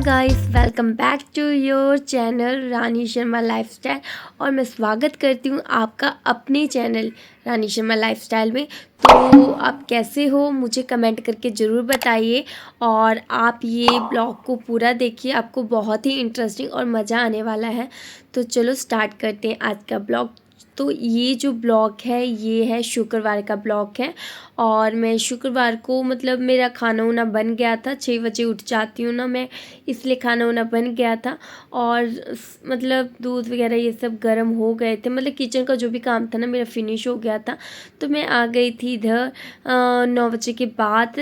Guys, welcome back to your channel Rani Sharma lifestyle. और मैं स्वागत करती हूँ आपका अपने चैनल रानी शर्मा लाइफस्टाइल में। तो आप कैसे हो मुझे कमेंट करके ज़रूर बताइए और आप ये ब्लॉग को पूरा देखिए, आपको बहुत ही इंटरेस्टिंग और मज़ा आने वाला है। तो चलो स्टार्ट करते हैं आज का ब्लॉग। तो ये जो ब्लॉग है ये है शुक्रवार का ब्लॉग है। और मैं शुक्रवार को मतलब मेरा खाना वाना बन गया था, 6 बजे उठ जाती हूँ ना मैं, इसलिए खाना वाना बन गया था। और मतलब दूध वगैरह ये सब गर्म हो गए थे, मतलब किचन का जो भी काम था ना मेरा फिनिश हो गया था। तो मैं आ गई थी इधर 9 बजे के बाद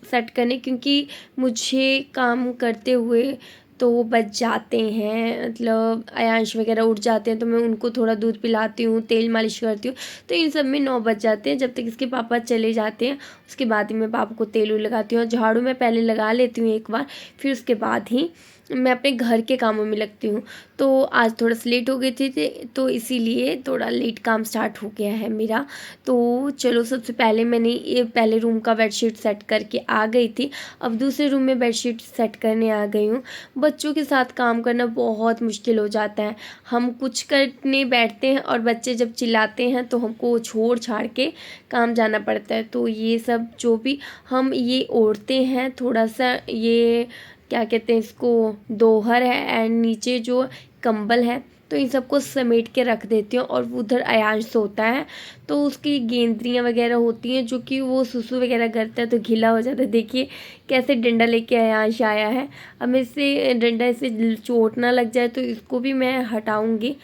सेट करने, क्योंकि मुझे काम करते हुए तो वो बच जाते हैं, मतलब अयांश वगैरह उठ जाते हैं तो मैं उनको थोड़ा दूध पिलाती हूँ, तेल मालिश करती हूँ, तो इन सब में 9 बज जाते हैं। जब तक इसके पापा चले जाते हैं उसके बाद ही मैं पापा को तेल लगाती हूँ। और झाड़ू मैं पहले लगा लेती हूँ एक बार, फिर उसके बाद ही मैं अपने घर के कामों में लगती हूँ। तो आज थोड़ा सा लेट हो गई थी तो इसीलिए थोड़ा लेट काम स्टार्ट हो गया है मेरा। तो चलो सबसे पहले मैंने ये पहले रूम का बेडशीट सेट करके आ गई थी, अब दूसरे रूम में बेडशीट सेट करने आ गई हूँ। बच्चों के साथ काम करना बहुत मुश्किल हो जाता है। हम कुछ करने बैठते हैं और बच्चे जब चिल्लाते हैं तो हमको छोड़ छाड़ के काम जाना पड़ता है। तो ये सब जो भी हम ये ओढ़ते हैं, थोड़ा सा ये क्या कहते हैं इसको, दोहर है एंड नीचे जो कंबल है, तो इन सबको समेट के रख देती हूँ। और उधर अयांश सोता है तो उसकी गेंदरियाँ वगैरह होती हैं जो कि वो सुसु वगैरह करता है तो गीला हो जाता है। देखिए कैसे डंडा लेके अयांश आया है। अब मैं इससे डंडा से चोट ना लग जाए तो इसको भी मैं हटाऊँगी।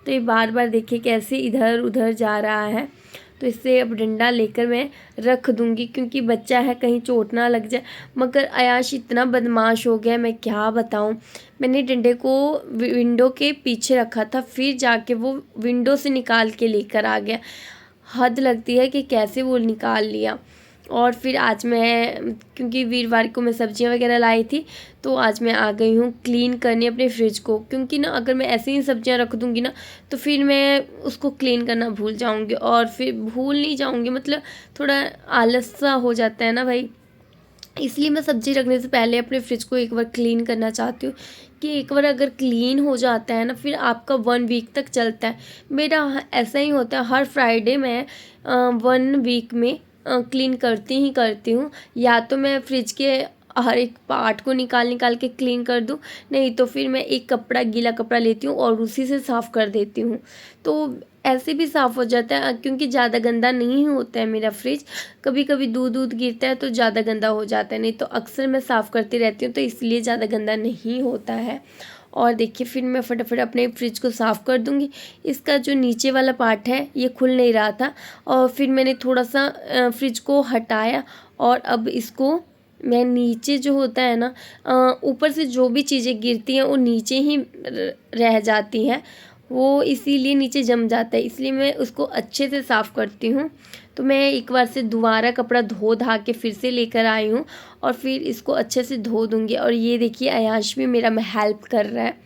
तो ये बार बार देखिए कैसे इधर उधर जा रहा है, तो इससे अब डंडा लेकर मैं रख दूँगी, क्योंकि बच्चा है कहीं चोट ना लग जाए। मगर अयाश इतना बदमाश हो गया मैं क्या बताऊँ। मैंने डंडे को विंडो के पीछे रखा था, फिर जाके वो विंडो से निकाल के लेकर आ गया। हद लगती है कि कैसे वो निकाल लिया। और फिर आज मैं, क्योंकि वीरवार को मैं सब्जियां वगैरह लाई थी, तो आज मैं आ गई हूँ क्लीन करने अपने फ्रिज को। क्योंकि ना अगर मैं ऐसे ही सब्जियां रख दूँगी ना तो फिर मैं उसको क्लीन करना भूल जाऊँगी, और फिर भूल नहीं जाऊँगी, मतलब थोड़ा आलस सा हो जाता है ना भाई। इसलिए मैं सब्ज़ी रखने से पहले अपने फ्रिज को एक बार क्लीन करना चाहती हूँ, कि एक बार अगर क्लीन हो जाता है ना फिर आपका 1 वीक तक चलता है। मेरा ऐसा ही होता है, हर फ्राइडे मैं 1 वीक में क्लीन करती ही करती हूँ। या तो मैं फ्रिज के हर एक पार्ट को निकाल निकाल के क्लीन कर दूँ, नहीं तो फिर मैं एक कपड़ा, गीला कपड़ा लेती हूँ और उसी से साफ़ कर देती हूँ। तो ऐसे भी साफ़ हो जाता है, क्योंकि ज़्यादा गंदा नहीं होता है मेरा फ्रिज। कभी कभी दूध दूध गिरता है तो ज़्यादा गंदा हो जाता है, नहीं तो अक्सर मैं साफ़ करती रहती हूँ तो इसलिए ज़्यादा गंदा नहीं होता है। और देखिए फिर मैं फटाफट अपने फ्रिज को साफ़ कर दूँगी। इसका जो नीचे वाला पार्ट है ये खुल नहीं रहा था, और फिर मैंने थोड़ा सा फ्रिज को हटाया, और अब इसको मैं नीचे जो होता है ना, ऊपर से जो भी चीज़ें गिरती हैं वो नीचे ही रह जाती हैं, वो इसीलिए नीचे जम जाता है, इसलिए मैं उसको अच्छे से साफ़ करती हूँ। तो मैं एक बार से दोबारा कपड़ा धो धा के फिर से लेकर आई हूँ, और फिर इसको अच्छे से धो दूँगी। और ये देखिए अयांश भी मेरा हेल्प कर रहा है।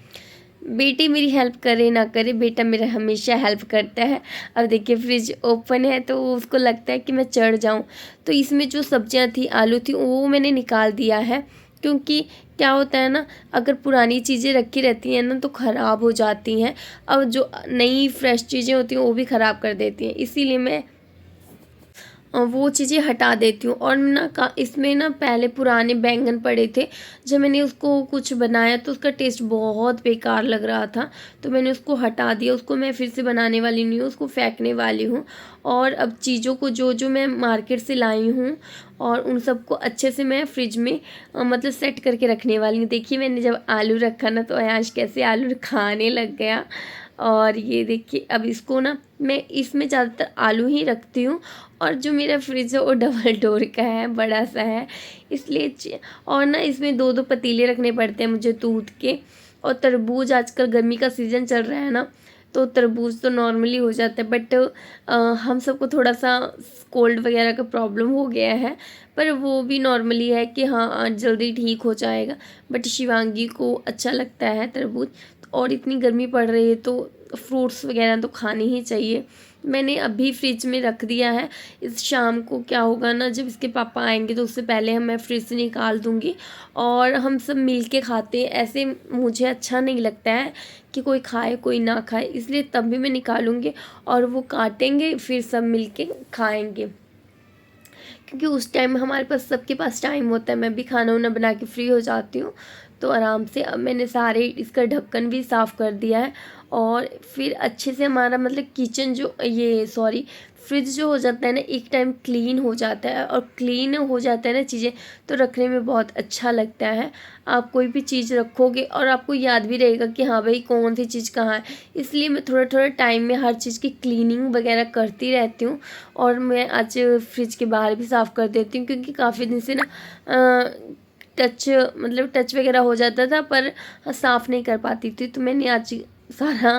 बेटी मेरी हेल्प करे ना करे, बेटा मेरा हमेशा हेल्प करता है। अब देखिए फ्रिज ओपन है तो उसको लगता है कि मैं चढ़ जाऊँ। तो इसमें जो सब्जियां थी, आलू थी, वो मैंने निकाल दिया है, क्योंकि क्या होता है ना, अगर पुरानी चीज़ें रखी रहती हैं ना तो ख़राब हो जाती हैं। अब जो नई फ्रेश चीज़ें होती हैं वो भी ख़राब कर देती हैं, इसीलिए मैं वो चीज़ें हटा देती हूँ। और ना इसमें ना पहले पुराने बैंगन पड़े थे, जब मैंने उसको कुछ बनाया तो उसका टेस्ट बहुत बेकार लग रहा था, तो मैंने उसको हटा दिया। उसको मैं फिर से बनाने वाली नहीं हूँ, उसको फेंकने वाली हूँ। और अब चीज़ों को जो जो मैं मार्केट से लाई हूँ और उन सबको अच्छे से मैं फ्रिज में मतलब सेट करके रखने वाली हूँ। देखिए मैंने जब आलू रखा ना तो अयांश कैसे आलू खाने लग गया। और ये देखिए अब इसको ना मैं इसमें ज़्यादातर आलू ही रखती हूँ। और जो मेरा फ्रिज है वो डबल डोर का है, बड़ा सा है, इसलिए और ना इसमें 2-2 पतीले रखने पड़ते हैं मुझे दूध के। और तरबूज, आजकल गर्मी का सीज़न चल रहा है ना, तो तरबूज तो नॉर्मली हो जाता है, बट हम सबको थोड़ा सा कोल्ड वगैरह का प्रॉब्लम हो गया है, पर वो भी नॉर्मली है कि हाँ जल्दी ठीक हो जाएगा। बट शिवांगी को अच्छा लगता है तरबूज, और इतनी गर्मी पड़ रही है तो फ्रूट्स वगैरह तो खाने ही चाहिए। मैंने अभी फ्रिज में रख दिया है। इस शाम को क्या होगा ना, जब इसके पापा आएंगे तो उससे पहले मैं फ्रिज से निकाल दूँगी और हम सब मिल के खाते हैं। ऐसे मुझे अच्छा नहीं लगता है कि कोई खाए कोई ना खाए, इसलिए तब भी मैं निकालूँगी और वो काटेंगे फिर सब मिल के खाएँगे, क्योंकि उस टाइम हमारे पास सबके पास टाइम होता है। मैं भी खाना वाना बना के फ्री हो जाती हूँ तो आराम से। अब मैंने सारे इसका ढक्कन भी साफ़ कर दिया है और फिर अच्छे से हमारा मतलब किचन जो ये सॉरी फ्रिज जो हो जाता है ना, एक टाइम क्लीन हो जाता है और क्लीन हो जाता है ना चीज़ें, तो रखने में बहुत अच्छा लगता है। आप कोई भी चीज़ रखोगे और आपको याद भी रहेगा कि हाँ भाई कौन सी चीज़ कहाँ है। इसलिए मैं थोड़ा थोड़ा टाइम में हर चीज़ की क्लीनिंग वगैरह करती रहती हूँ। और मैं आज फ्रिज के बाहर भी साफ़ कर देती हूँ, क्योंकि काफ़ी दिन से ना टच वगैरह हो जाता था पर साफ़ नहीं कर पाती थी। तो मैंने आज सारा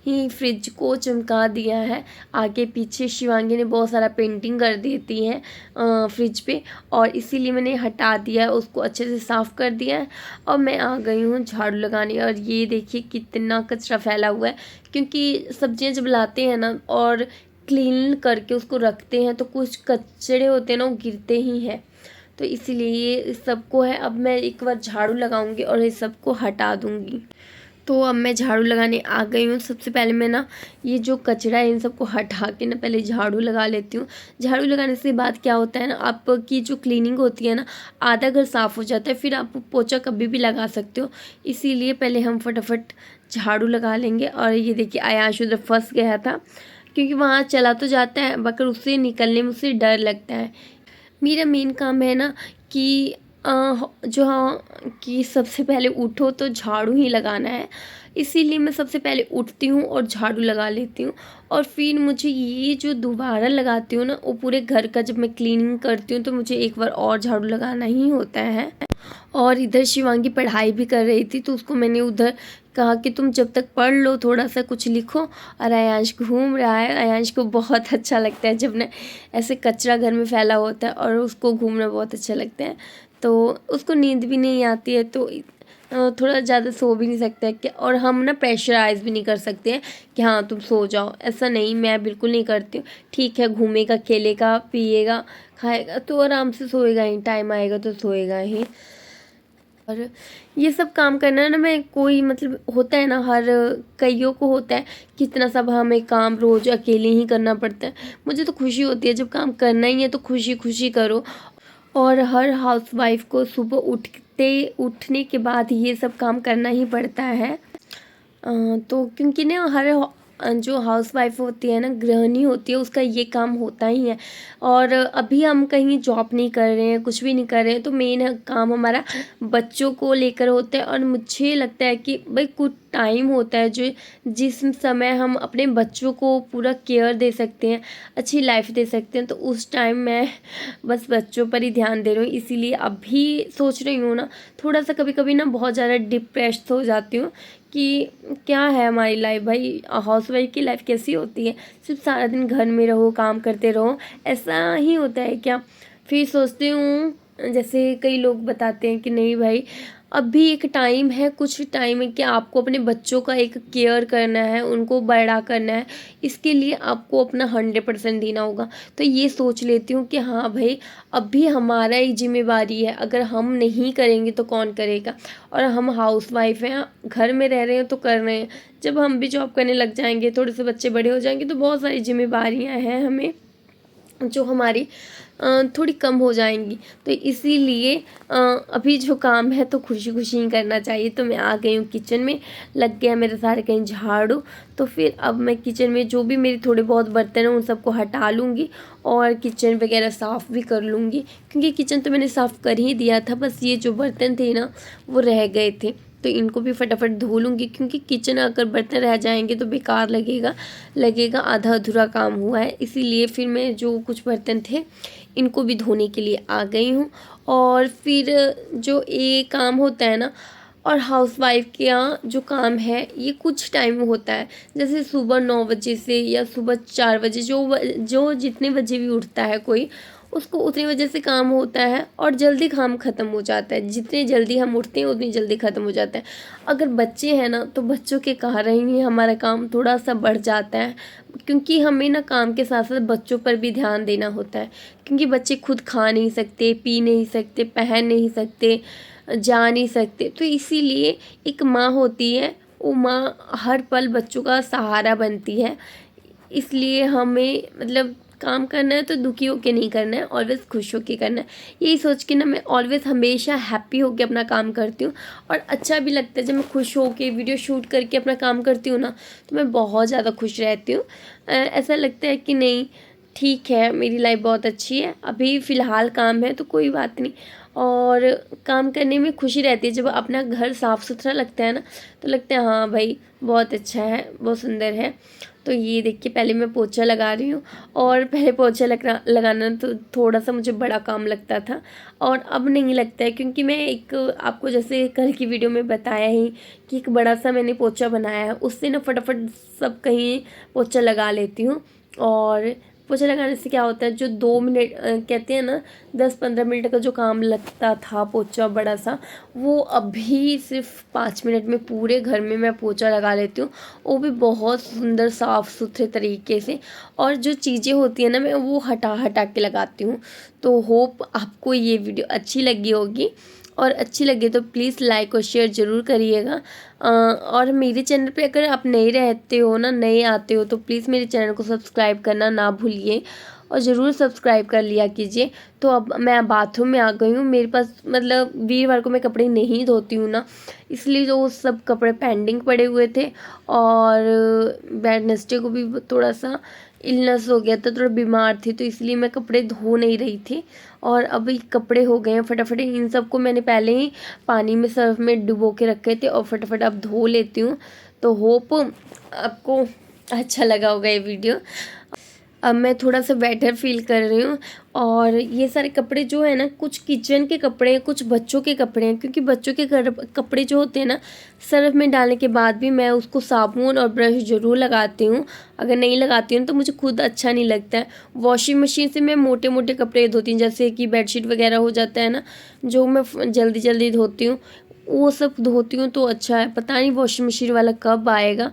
ही फ्रिज को चमका दिया है। आगे पीछे शिवांगी ने बहुत सारा पेंटिंग कर देती है फ्रिज पे, और इसीलिए मैंने हटा दिया है, उसको अच्छे से साफ़ कर दिया है। और मैं आ गई हूँ झाड़ू लगाने, और ये देखिए कितना कचरा फैला हुआ है, क्योंकि सब्जियां जब लाते हैं ना और क्लीन करके उसको रखते हैं तो कुछ कचरे होते हैं ना, वो गिरते ही हैं। तो इसीलिए ये सबको है, अब मैं एक बार झाड़ू लगाऊंगी और ये सबको हटा दूंगी। तो अब मैं झाड़ू लगाने आ गई हूँ। सबसे पहले मैं ना ये जो कचरा है इन सबको हटा के ना पहले झाड़ू लगा लेती हूँ। झाड़ू लगाने से बाद क्या होता है ना, आपकी जो क्लीनिंग होती है ना, आधा घर साफ़ हो जाता है, फिर आप पोछा कभी भी लगा सकते हो। इसीलिए पहले हम फटाफट झाड़ू लगा लेंगे। और ये देखिए आयांश उधर फंस गया था, क्योंकि वहाँ चला तो जाता है मगर उससे निकलने में उसे डर लगता है। मेरा मेन काम है ना कि जो हाँ कि सबसे पहले उठो तो झाड़ू ही लगाना है। इसीलिए मैं सबसे पहले उठती हूँ और झाड़ू लगा लेती हूँ, और फिर मुझे ये जो दोबारा लगाती हूँ ना, वो पूरे घर का जब मैं क्लीनिंग करती हूँ तो मुझे एक बार और झाड़ू लगाना ही होता है। और इधर शिवांगी पढ़ाई भी कर रही थी, तो उसको मैंने उधर कहा कि तुम जब तक पढ़ लो थोड़ा सा कुछ लिखो। और आयांश घूम रहा है। आयांश को बहुत अच्छा लगता है जब ना ऐसे कचरा घर में फैला होता है, और उसको घूमना बहुत अच्छा लगता है। तो उसको नींद भी नहीं आती है, तो थोड़ा ज़्यादा सो भी नहीं सकता है कि, और हम ना प्रेशराइज भी नहीं कर सकते हैं कि हाँ तुम सो जाओ, ऐसा नहीं, मैं बिल्कुल नहीं करती हूँ। ठीक है, घूमेगा खेलेगा पिएगा खाएगा तो आराम से सोएगा ही, टाइम आएगा तो सोएगा ही। और ये सब काम करना ना, मैं कोई मतलब होता है ना, हर कईयों को होता है कितना सब हमें काम रोज़ अकेले ही करना पड़ता है। मुझे तो खुशी होती है जब काम करना ही है तो खुशी खुशी करो। और हर हाउसवाइफ को सुबह उठने के बाद ये सब काम करना ही पड़ता है। तो क्योंकि ना हर जो हाउसवाइफ होती है ना, गृहिणी होती है, उसका ये काम होता ही है। और अभी हम कहीं जॉब नहीं कर रहे हैं, कुछ भी नहीं कर रहे हैं, तो मेन काम हमारा बच्चों को लेकर होता है। और मुझे लगता है कि भाई कुछ टाइम होता है जो जिस समय हम अपने बच्चों को पूरा केयर दे सकते हैं, अच्छी लाइफ दे सकते हैं, तो उस टाइम मैं बस बच्चों पर ही ध्यान दे रही हूँ। इसीलिए अभी सोच रही हूँ ना, थोड़ा सा कभी कभी ना बहुत ज़्यादा डिप्रेस्ड हो जाती हूँ कि क्या है हमारी लाइफ, भाई हाउसवाइफ की लाइफ कैसी होती है, सिर्फ सारा दिन घर में रहो काम करते रहो, ऐसा ही होता है क्या। फिर सोचती हूँ, जैसे कई लोग बताते हैं कि नहीं भाई, अभी एक टाइम है, कुछ टाइम है कि आपको अपने बच्चों का एक केयर करना है, उनको बड़ा करना है, इसके लिए आपको अपना 100% देना होगा। तो ये सोच लेती हूँ कि हाँ भाई, अभी हमारा ही जिम्मेवारी है, अगर हम नहीं करेंगे तो कौन करेगा। और हम हाउसवाइफ हैं, घर में रह रहे हैं तो कर रहे हैं, जब हम भी जॉब करने लग जाएंगे, थोड़े से बच्चे बड़े हो जाएंगे, तो बहुत सारी जिम्मेवारियाँ हैं हमें जो हमारी थोड़ी कम हो जाएंगी। तो इसीलिए अभी जो काम है तो खुशी खुशी ही करना चाहिए। तो मैं आ गई हूँ किचन में, लग गया मेरे सारे कहीं झाड़ू। तो फिर अब मैं किचन में जो भी मेरे थोड़े बहुत बर्तन हैं उन सबको हटा लूँगी और किचन वगैरह साफ़ भी कर लूँगी, क्योंकि किचन तो मैंने साफ़ कर ही दिया था, बस ये जो बर्तन थे ना वो रह गए थे, तो इनको भी फटाफट धो लूँगी। क्योंकि किचन अगर बर्तन रह जाएंगे तो बेकार लगेगा आधा अधूरा काम हुआ है। इसीलिए फिर मैं जो कुछ बर्तन थे इनको भी धोने के लिए आ गई हूँ। और फिर जो ये काम होता है ना, और हाउसवाइफ का जो काम है ये कुछ टाइम होता है, जैसे सुबह 9 बजे से या सुबह 4 बजे, जो जितने बजे भी उठता है कोई, उसको उतनी वजह से काम होता है और जल्दी काम ख़त्म हो जाता है। जितनी जल्दी हम उठते हैं उतनी जल्दी ख़त्म हो जाता है। अगर बच्चे हैं ना तो बच्चों के कारण ही हमारा काम थोड़ा सा बढ़ जाता है, क्योंकि हमें ना काम के साथ साथ बच्चों पर भी ध्यान देना होता है। क्योंकि बच्चे खुद खा नहीं सकते, पी नहीं सकते, पहन नहीं सकते, जा नहीं सकते, तो इसीलिए एक माँ होती है, वो माँ हर पल बच्चों का सहारा बनती है। इसलिए हमें मतलब काम करना है तो दुखी होके नहीं करना है, ऑलवेज़ खुश होके करना है। यही सोच के ना मैं ऑलवेज़ हमेशा हैप्पी होके अपना काम करती हूँ और अच्छा भी लगता है जब मैं खुश होके वीडियो शूट करके अपना काम करती हूँ ना, तो मैं बहुत ज़्यादा खुश रहती हूँ। ऐसा लगता है कि नहीं, ठीक है, मेरी लाइफ बहुत अच्छी है, अभी फ़िलहाल काम है तो कोई बात नहीं। और काम करने में खुशी रहती है। जब अपना घर साफ़ सुथरा लगता है ना, तो लगता है हाँ भाई बहुत अच्छा है, बहुत सुंदर है। तो ये देखिए पहले मैं पोछा लगा रही हूँ, और पहले पोछा लगाना तो थोड़ा सा मुझे बड़ा काम लगता था और अब नहीं लगता है, क्योंकि मैं एक आपको जैसे कल की वीडियो में बताया ही कि एक बड़ा सा मैंने पोछा बनाया है, उससे ना फटाफट सब कहीं पोछा लगा लेती हूँ। और पोछा लगाने से क्या होता है, जो 2 मिनट कहते हैं ना 10-15 मिनट का जो काम लगता था पोछा बड़ा सा, वो अभी सिर्फ 5 मिनट में पूरे घर में मैं पोछा लगा लेती हूँ, वो भी बहुत सुंदर साफ़ सुथरे तरीके से। और जो चीज़ें होती हैं ना मैं वो हटा हटा के लगाती हूँ। तो होप आपको ये वीडियो अच्छी लगी होगी, और अच्छी लगे तो प्लीज़ लाइक और शेयर ज़रूर करिएगा। और मेरे चैनल पे अगर आप नए रहते हो ना, नए आते हो, तो प्लीज़ मेरे चैनल को सब्सक्राइब करना ना भूलिए और ज़रूर सब्सक्राइब कर लिया कीजिए। तो अब मैं बाथरूम में आ गई हूँ, मेरे पास मतलब वीरवार को मैं कपड़े नहीं धोती हूँ ना, इसलिए जो सब कपड़े पेंडिंग पड़े हुए थे, और वेडनेसडे को भी थोड़ा सा इलनेस हो गया था, थोड़ा बीमार थी, तो इसलिए मैं कपड़े धो नहीं रही थी। और अभी कपड़े हो गए हैं फटाफट, इन सबको मैंने पहले ही पानी में सर्फ में डुबो के रखे थे और फटाफट अब धो लेती हूँ। तो होप आपको अच्छा लगा होगा ये वीडियो। अब मैं थोड़ा सा बेटर फील कर रही हूँ। और ये सारे कपड़े जो है ना, कुछ किचन के कपड़े हैं, कुछ बच्चों के कपड़े हैं, क्योंकि बच्चों के कपड़े जो होते हैं ना, सर्फ में डालने के बाद भी मैं उसको साबुन और ब्रश ज़रूर लगाती हूँ। अगर नहीं लगाती हूँ तो मुझे खुद अच्छा नहीं लगता है। वॉशिंग मशीन से मैं मोटे मोटे कपड़े धोती हूँ, जैसे कि बेडशीट वगैरह हो जाता है ना, जो मैं जल्दी जल्दी धोती हूँ, वो सब धोती हूँ तो अच्छा है। पता नहीं वॉशिंग मशीन वाला कब आएगा,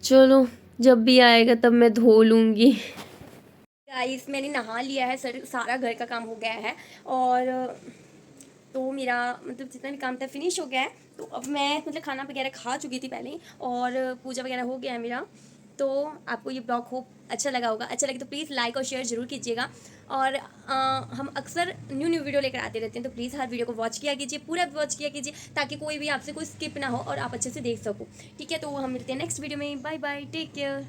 चलो जब भी आएगा तब मैं धो लूँगी। गाइस मैंने नहा लिया है, सारा घर का काम हो गया है, और तो मेरा मतलब जितना भी काम था फिनिश हो गया है। तो अब मैं मतलब खाना वगैरह खा चुकी थी पहले ही, और पूजा वगैरह हो गया है मेरा। तो आपको ये ब्लॉग होप अच्छा लगा होगा, अच्छा लगे तो प्लीज़ लाइक और शेयर ज़रूर कीजिएगा। और हम अक्सर न्यू न्यू वीडियो लेकर आते रहते हैं, तो प्लीज़ हर वीडियो को वॉच किया कीजिए, पूरा वॉच किया कीजिए, ताकि कोई भी आपसे कोई स्किप ना हो और आप अच्छे से देख सको। ठीक है, तो हम मिलते हैं नेक्स्ट वीडियो में। Bye bye, take care.